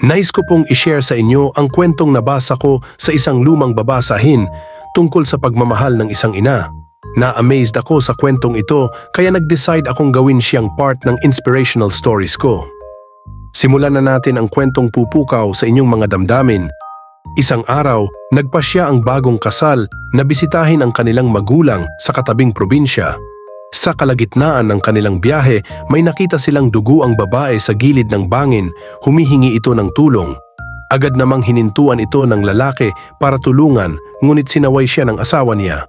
Nais ko pong i-share sa inyo ang kwentong nabasa ko sa isang lumang babasahin tungkol sa pagmamahal ng isang ina. Na-amazed ako sa kwentong ito kaya nag-decide akong gawin siyang part ng inspirational stories ko. Simulan na natin ang kwentong pupukaw sa inyong mga damdamin. Isang araw, nagpasya ang bagong kasal na bisitahin ang kanilang magulang sa katabing probinsya. Sa kalagitnaan ng kanilang biyahe, may nakita silang duguang babae sa gilid ng bangin, humihingi ito ng tulong. Agad namang hinintuan ito ng lalaki para tulungan, ngunit sinaway siya ng asawa niya.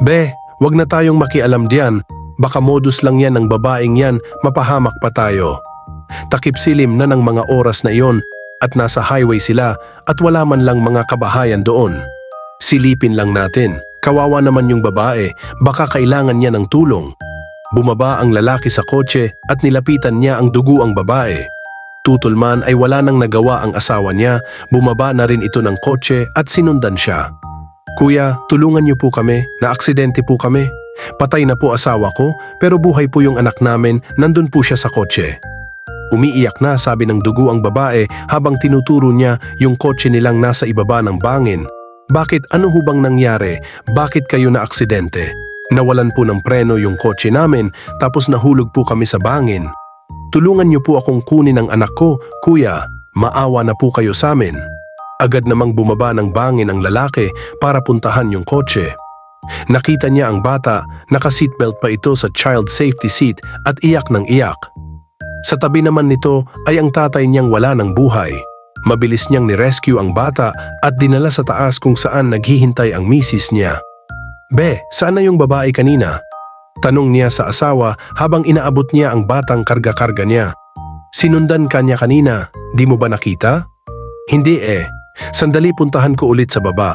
"Be, wag na tayong makialam diyan, baka modus lang yan ng babaeng yan, mapahamak pa tayo." Takip silim na ng mga oras na iyon at nasa highway sila at wala man lang mga kabahayan doon. Silipin lang natin. Kawawa naman yung babae, baka kailangan niya ng tulong. Bumaba ang lalaki sa kotse at nilapitan niya ang duguang babae. Tutol man ay wala nang nagawa ang asawa niya, bumaba na rin ito ng kotse at sinundan siya. "Kuya, tulungan niyo po kami, naaksidente po kami. Patay na po asawa ko, pero buhay po yung anak namin, nandun po siya sa kotse." Umiiyak na, sabi ng duguang babae habang tinuturo niya yung kotse nilang nasa ibaba ng bangin. "Bakit? Ano hubang nangyari? Bakit kayo na aksidente? Nawalan po ng preno yung kotse namin tapos nahulog po kami sa bangin. Tulungan niyo po akong kunin ang anak ko, kuya. Maawa na po kayo sa amin." Agad namang bumaba ng bangin ang lalaki para puntahan yung kotse. Nakita niya ang bata, naka-seatbelt pa ito sa child safety seat at iyak ng iyak. Sa tabi naman nito ay ang tatay niyang wala ng buhay. Mabilis niyang ni-rescue ang bata at dinala sa taas kung saan naghihintay ang misis niya. "Be, saan na yung babae kanina?" Tanong niya sa asawa habang inaabot niya ang batang karga-karga niya. "Sinundan ka niya kanina, di mo ba nakita?" "Hindi eh. Sandali, puntahan ko ulit sa baba."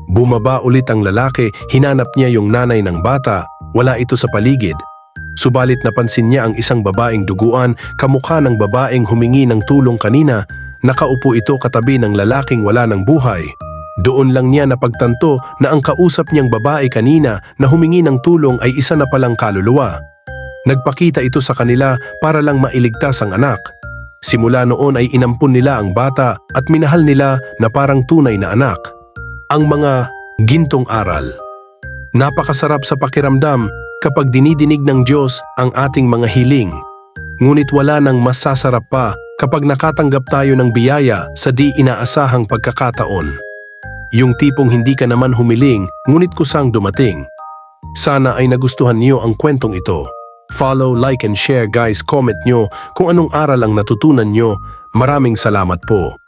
Bumaba ulit ang lalaki, hinanap niya yung nanay ng bata, wala ito sa paligid. Subalit napansin niya ang isang babaeng duguan, kamukha ng babaeng humingi ng tulong kanina. Nakaupo ito katabi ng lalaking wala ng buhay. Doon lang niya napagtanto na ang kausap niyang babae kanina na humingi ng tulong ay isa na palang kaluluwa. Nagpakita ito sa kanila para lang mailigtas ang anak. Simula noon ay inampun nila ang bata at minahal nila na parang tunay na anak. Ang mga gintong aral. Napakasarap sa pakiramdam kapag dinidinig ng Diyos ang ating mga hiling. Ngunit wala nang masasarap pa kapag nakatanggap tayo ng biyaya sa di inaasahang pagkakataon. Yung tipong hindi ka naman humiling, ngunit kusang dumating. Sana ay nagustuhan niyo ang kwentong ito. Follow, like and share guys, comment nyo kung anong aral ang natutunan nyo. Maraming salamat po.